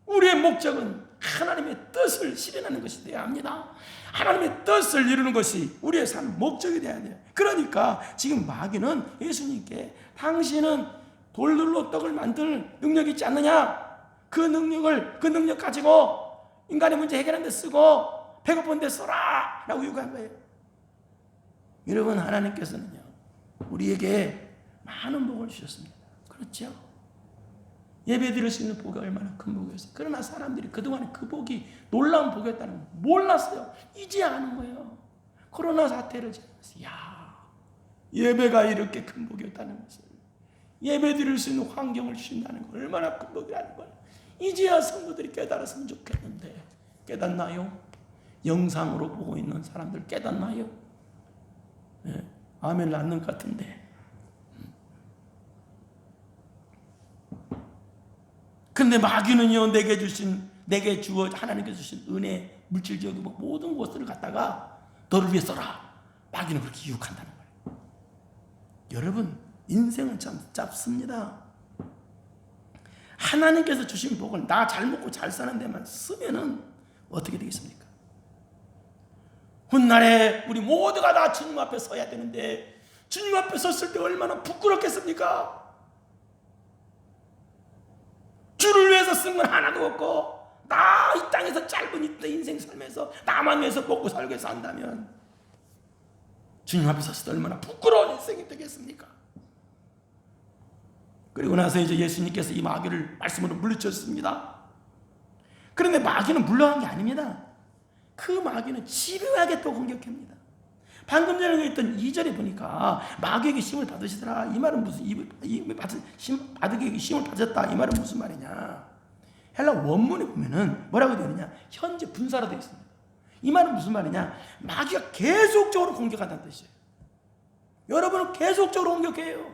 우리의 목적은 하나님의 뜻을 실현하는 것이 되어야 합니다. 하나님의 뜻을 이루는 것이 우리의 삶 목적이 되어야 돼요. 그러니까 지금 마귀는 예수님께 당신은 돌들로 떡을 만들 능력이 있지 않느냐? 그 능력 가지고 인간의 문제 해결하는 데 쓰고 배고픈 데 써라 라고 요구한 거예요. 여러분 하나님께서는요 우리에게 많은 복을 주셨습니다. 그렇죠? 예배 드릴 수 있는 복이 얼마나 큰 복이었어요. 그러나 사람들이 그동안에 그 복이 놀라운 복이었다는 걸 몰랐어요. 이제 아는 거예요. 코로나 사태를 지나면서 예배가 이렇게 큰 복이었다는 것을, 예배 드릴 수 있는 환경을 주신다는 걸 얼마나 큰 복이라는 걸 이제야 성도들이 깨달았으면 좋겠는데 깨닫나요? 영상으로 보고 있는 사람들 깨닫나요? 네, 아멘 않는 것 같은데. 근데 마귀는요 내게 주어 하나님께서 주신 은혜, 물질적인 모든 것들을 갖다가 너를 위해 써라. 마귀는 그렇게 유혹한다는 거예요. 여러분 인생은 참 짧습니다. 하나님께서 주신 복을 나 잘 먹고 잘 사는 데만 쓰면은 어떻게 되겠습니까? 훗날에 우리 모두가 다 주님 앞에 서야 되는데 주님 앞에 섰을 때 얼마나 부끄럽겠습니까? 주를 위해서 쓴 건 하나도 없고 나 이 땅에서 짧은 이 인생 살면서 나만 위해서 먹고 살기 위해서 한다면 주님 앞에 섰을 때 얼마나 부끄러운 인생이 되겠습니까? 그리고 나서 이제 예수님께서 이 마귀를 말씀으로 물리쳤습니다. 그런데 마귀는 물러간 게 아닙니다. 그 마귀는 집요하게 또 공격합니다. 방금 전에 했던 2절에 보니까 마귀에게 힘을 받으시더라. 이 말은 무슨 마귀에게 힘을 받으셨다. 이 말은 무슨 말이냐? 헬라 원문에 보면은 뭐라고 되어 있느냐? 현재 분사로 되어 있습니다. 이 말은 무슨 말이냐? 마귀가 계속적으로 공격한다는 뜻이에요. 여러분은 계속적으로 공격해요.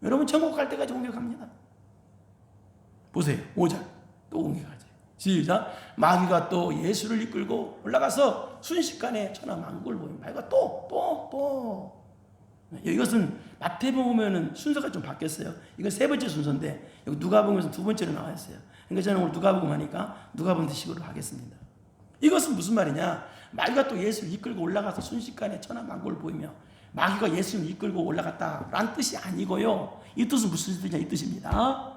여러분 천국 갈 때까지 공격합니다. 보세요. 5절 또 공격하죠. 시작. 마귀가 또 예수를 이끌고 올라가서 순식간에 천하만국을 보인 마귀가 또 이것은 마태복음에는 순서가 좀 바뀌었어요. 이건 세 번째 순서인데 여기 누가복음에서 두 번째로 나와 있어요. 그러니까 저는 오늘 누가복음 하니까 누가복음 식으로 하겠습니다. 이것은 무슨 말이냐? 마귀가 또 예수를 이끌고 올라가서 순식간에 천하만국을 보이며 마귀가 예수를 이끌고 올라갔다라는 뜻이 아니고요. 이 뜻은 무슨 뜻이냐? 이 뜻입니다.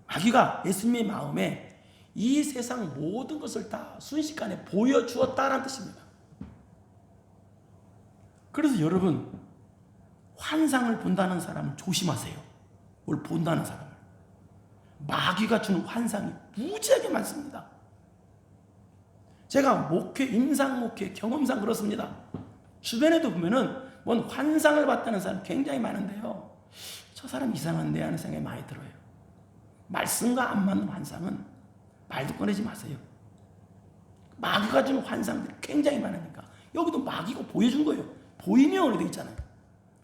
마귀가 예수님의 마음에 이 세상 모든 것을 다 순식간에 보여주었다라는 뜻입니다. 그래서 여러분, 환상을 본다는 사람은 조심하세요. 뭘 본다는 사람을. 마귀가 주는 환상이 무지하게 많습니다. 제가 목회, 임상 목회 경험상 그렇습니다. 주변에도 보면은 뭔 환상을 봤다는 사람 굉장히 많은데요, 저 사람 이상한데 하는 생각이 많이 들어요. 말씀과 안 맞는 환상은 말도 꺼내지 마세요. 마귀가 주는 환상들이 굉장히 많으니까. 여기도 마귀가 보여준 거예요. 보이면 되어 있잖아요.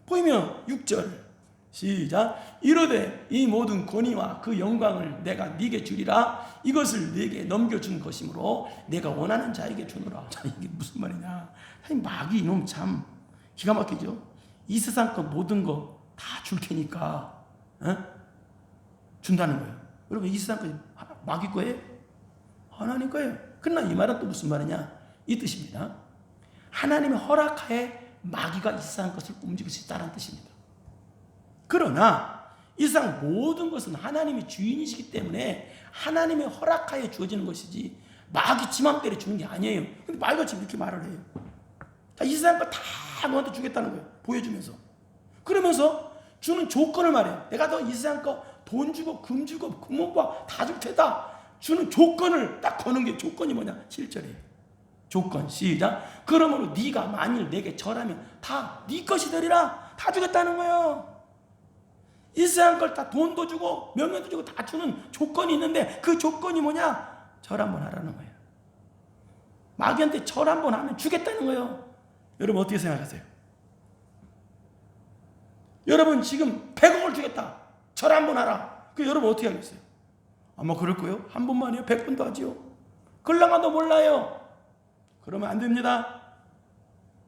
보이면 6절 시작. 이르되 이 모든 권위와 그 영광을 내가 네게 주리라. 이것을 네게 넘겨준 것이므로 내가 원하는 자에게 주노라. 자, 이게 무슨 말이냐. 마귀 이놈 참 기가 막히죠. 이 세상 거 모든 거 다 줄 테니까 준다는 거예요. 여러분, 이 세상 거 마귀 거예요? 하나님 거예요. 그러나 이 말은 또 무슨 말이냐, 이 뜻입니다. 하나님의 허락하에 마귀가 이 세상 것을 움직일 수 있다는 뜻입니다. 그러나 이 세상 모든 것은 하나님이 주인이시기 때문에 하나님의 허락하에 주어지는 것이지 마귀 지 맘대로 주는 게 아니에요. 근데 마귀가 지금 이렇게 말을 해요. 자, 이 세상 거 다 너한테 주겠다는 거예요. 보여주면서. 그러면서 주는 조건을 말해요. 내가 너 이 세상 거 돈 주고 금 주고 금목과 다 줄 테다. 주는 조건을 딱 거는 게, 조건이 뭐냐, 7절이에요. 조건 시작. 그러므로 네가 만일 내게 절하면 다 네 것이 되리라. 다 주겠다는 거예요. 이 세상 걸 다 돈도 주고 명예도 주고 다 주는 조건이 있는데, 그 조건이 뭐냐, 절 한번 하라는 거예요. 마귀한테 절 한번 하면 주겠다는 거예요. 여러분 어떻게 생각하세요? 여러분 지금 100억을 주겠다, 절 한번 하라. 그 여러분 어떻게 하겠어요? 아마 그럴 거예요. 한 번만이요? 100번도 하지요. 그럴랑가도 몰라요. 그러면 안 됩니다.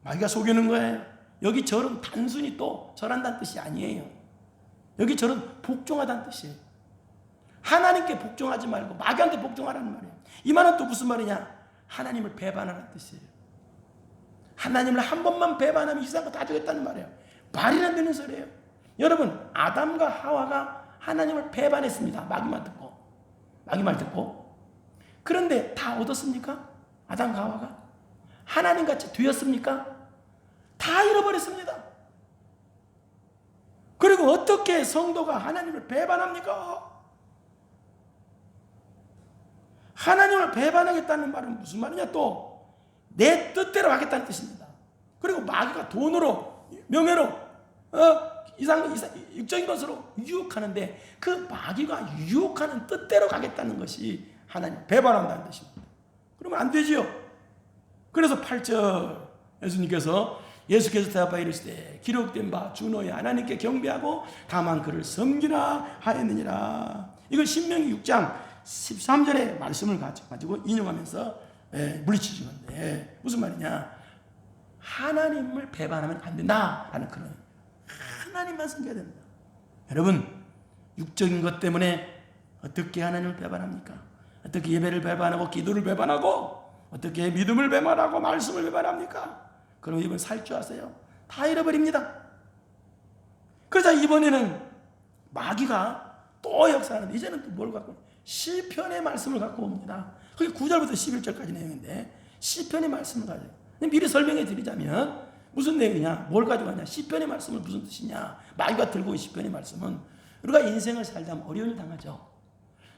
마귀가 속이는 거예요. 여기 절은 단순히 또 절한다는 뜻이 아니에요. 여기 절은 복종하다는 뜻이에요. 하나님께 복종하지 말고 마귀한테 복종하라는 말이에요. 이 말은 또 무슨 말이냐, 하나님을 배반하라는 뜻이에요. 하나님을 한 번만 배반하면 이 세상 거 다 주겠다는 말이에요. 말이 안 되는 소리예요. 여러분, 아담과 하와가 하나님을 배반했습니다. 마귀 말 듣고. 그런데 다 얻었습니까? 아담과 하와가 하나님같이 되었습니까? 다 잃어버렸습니다. 그리고 어떻게 성도가 하나님을 배반합니까? 하나님을 배반하겠다는 말은 무슨 말이냐, 또 내 뜻대로 하겠다는 뜻입니다. 그리고 마귀가 돈으로, 명예로, 육적인 것으로 유혹하는데, 그 마귀가 유혹하는 뜻대로 가겠다는 것이 하나님 배반한다는 뜻입니다. 그러면 안 되지요. 그래서 8절 예수께서 대답하여 이르시되 기록된 바 주 너희 하나님께 경배하고 다만 그를 섬기라 하였느니라. 이걸 신명기 6장 13절의 말씀을 가지고 인용하면서 물리치는 건데, 무슨 말이냐, 하나님을 배반하면 안 된다라는 그런, 하나님만 섬겨야 됩니다. 여러분, 육적인 것 때문에 어떻게 하나님을 배반합니까? 어떻게 예배를 배반하고 기도를 배반하고 어떻게 믿음을 배반하고 말씀을 배반합니까? 그럼 이번 살 줄 아세요? 다 잃어버립니다. 그러자 이번에는 마귀가 또 역사하는데, 이제는 또 뭘 갖고, 시편의 말씀을 갖고 옵니다. 그게 9절부터 11절까지 내용인데, 시편의 말씀을 가지고 미리 설명해 드리자면 무슨 내용이냐, 뭘 가지고 왔냐, 시편의 말씀은 무슨 뜻이냐. 마귀가 들고 온 시편의 말씀은, 우리가 인생을 살다 보면 어려움을 당하죠.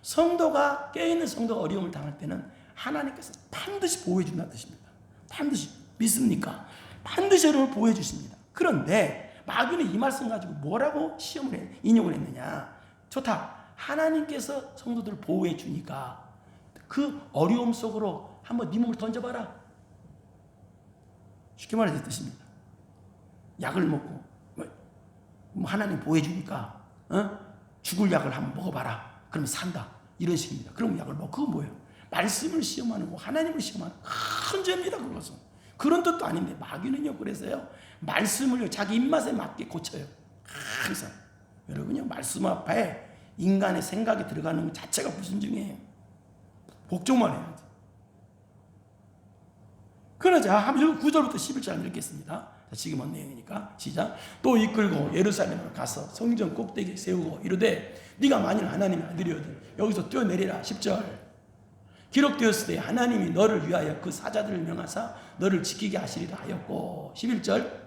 성도가, 깨어있는 성도가 어려움을 당할 때는 하나님께서 반드시 보호해 준다는 뜻입니다. 반드시. 믿습니까? 반드시 여러분을 보호해 주십니다. 그런데 마귀는 이 말씀 가지고 뭐라고 인용을 했느냐. 좋다, 하나님께서 성도들을 보호해 주니까 그 어려움 속으로 한번 네 몸을 던져봐라. 쉽게 말해서 이 뜻입니다. 약을 먹고 하나님 보호해 주니까 죽을 약을 한번 먹어봐라. 그러면 산다. 이런 식입니다. 그럼 약을 먹고, 그건 뭐예요? 말씀을 시험하는 거, 하나님을 시험하는 큰 죄입니다. 그것은 그런 뜻도 아닌데, 마귀는요 그래서요 말씀을요 자기 입맛에 맞게 고쳐요. 항상 여러분요, 말씀 앞에 인간의 생각이 들어가는 것 자체가 불순종이에요. 복종만 해야지. 그러자 한번 9절부터 11절 읽겠습니다. 지금은 내용이니까 시작. 또 이끌고 예루살렘으로 가서 성전 꼭대기에 세우고 이르되 네가 만일 하나님의 아들이거든 여기서 뛰어내리라. 10절 기록되었을 때 하나님이 너를 위하여 그 사자들을 명하사 너를 지키게 하시리라 하였고 11절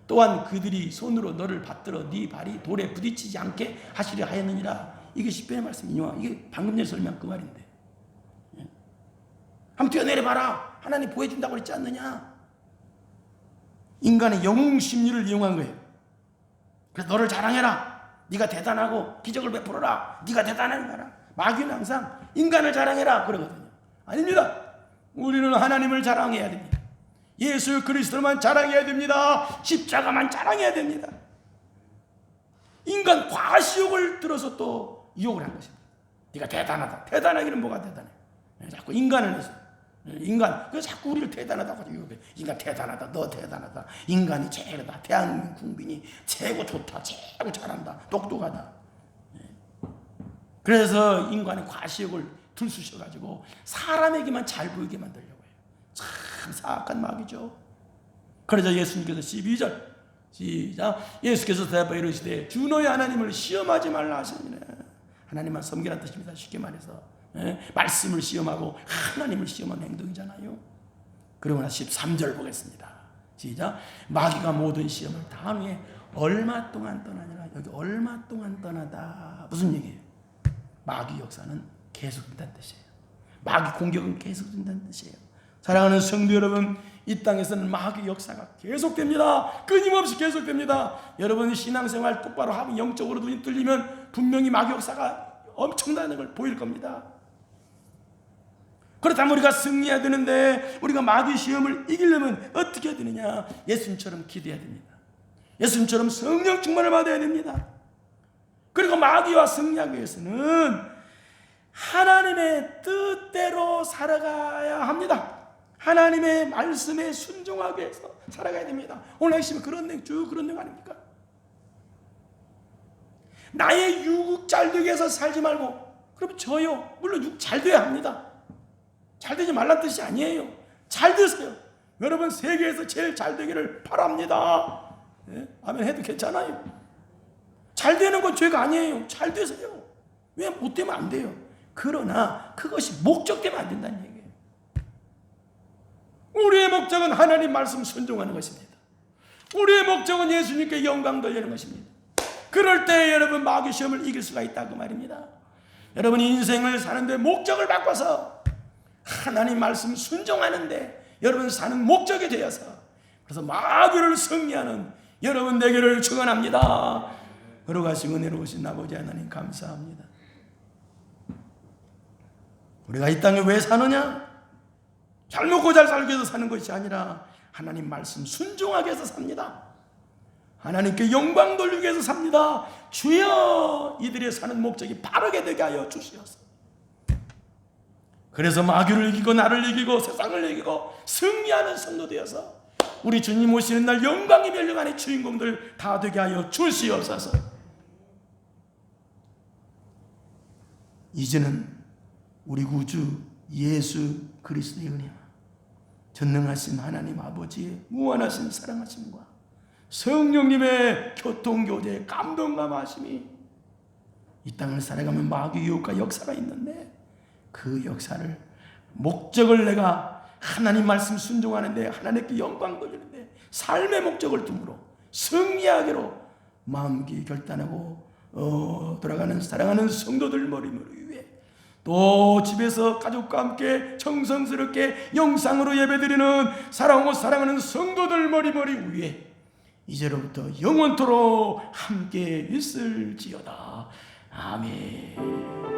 또한 그들이 손으로 너를 받들어 네 발이 돌에 부딪히지 않게 하시려 하였느니라. 이게 시편의 말씀이요. 이게 방금 전에 설명한 그 말인데. 한번 뛰어내려봐라. 하나님 보여준다고 그랬지 않느냐. 인간의 영웅 심리를 이용한 거예요. 그래서 너를 자랑해라. 네가 대단하고 기적을 베풀어라. 네가 대단한 거라. 마귀는 항상 인간을 자랑해라 그러거든요. 아닙니다. 우리는 하나님을 자랑해야 됩니다. 예수 그리스도만 자랑해야 됩니다. 십자가만 자랑해야 됩니다. 인간 과시욕을 들어서 또 유혹을 한 것입니다. 네가 대단하다. 대단하기는 뭐가 대단해? 자꾸 인간을 해서 인간 그래서 자꾸 우리를 대단하다고 유혹해. 인간 대단하다. 너 대단하다. 인간이 최고다. 대한민국 국민이 최고 좋다. 최고 잘한다. 똑똑하다. 그래서 인간의 과시욕을 들쑤셔가지고 사람에게만 잘 보이게 만들려고 해요. 참 사악한 마귀죠. 그러자 예수님께서 12절 시작. 예수께서 대답하여 이르시되 주 너희 하나님을 시험하지 말라 하시니라. 하나님만 섬기라는 뜻입니다. 쉽게 말해서 말씀을 시험하고 하나님을 시험하는 행동이잖아요. 그러고 나서 13절 보겠습니다. 시작. 마귀가 모든 시험을 다한 후에 얼마 동안 떠나니라. 여기 얼마 동안 떠나다 무슨 얘기예요? 마귀 역사는 계속된다는 뜻이에요. 마귀 공격은 계속된다는 뜻이에요. 사랑하는 성도 여러분, 이 땅에서는 마귀 역사가 계속됩니다. 끊임없이 계속됩니다. 여러분 신앙생활 똑바로 하고 영적으로 눈이 뚫리면 분명히 마귀 역사가 엄청나는 걸 보일 겁니다. 그렇다면 우리가 승리해야 되는데 우리가 마귀 시험을 이기려면 어떻게 해야 되느냐? 예수님처럼 기도해야 됩니다. 예수님처럼 성령 충만을 받아야 됩니다. 그리고 마귀와 승리하기 위해서는 하나님의 뜻대로 살아가야 합니다. 하나님의 말씀에 순종하기 위해서 살아가야 됩니다. 오늘 핵심은 그런 내용 아닙니까? 나의 육 잘 되기 위해서 살지 말고, 그럼 저요 물론 육 잘 돼야 합니다. 잘 되지 말란 뜻이 아니에요. 잘 되세요. 여러분 세계에서 제일 잘 되기를 바랍니다. 네? 아멘 해도 괜찮아요. 잘 되는 건 죄가 아니에요. 잘 되세요. 왜 못 되면 안 돼요. 그러나 그것이 목적되면 안 된다는 얘기예요. 우리의 목적은 하나님 말씀 순종하는 것입니다. 우리의 목적은 예수님께 영광 돌리는 것입니다. 그럴 때 여러분 마귀 시험을 이길 수가 있다고 말입니다. 여러분 인생을 사는데 목적을 바꿔서 하나님 말씀 순종하는데 여러분 사는 목적이 되어서 그래서 마귀를 승리하는 여러분 되기를 축원합니다. 걸어가신 은혜로우신 아버지 하나님 감사합니다. 우리가 이 땅에 왜 사느냐? 잘 먹고 잘 살기 위해서 사는 것이 아니라 하나님 말씀 순종하기 위해서 삽니다. 하나님께 영광 돌리기 위해서 삽니다. 주여 이들의 사는 목적이 바르게 되게 하여 주시옵소서. 그래서 마귀를 이기고 나를 이기고 세상을 이기고 승리하는 성도 되어서 우리 주님 오시는 날 영광이 멸령하는 주인공들 다 되게 하여 주시옵소서. 이제는 우리 구주 예수 그리스도의 은혜와 전능하신 하나님 아버지의 무한하신 사랑하심과 성령님의 교통교제 감동감하심이 이 땅을 살아가면 마귀 유혹과 역사가 있는데 그 역사를 목적을 내가 하나님 말씀 순종하는데 하나님께 영광 돌리는데 삶의 목적을 둠으로 승리하기로 마음기 결단하고 돌아가는 사랑하는 성도들 머리머리 위에 또 집에서 가족과 함께 정성스럽게 영상으로 예배드리는 사랑하고 사랑하는 성도들 머리머리 위에 이제로부터 영원토록 함께 있을지어다. 아멘.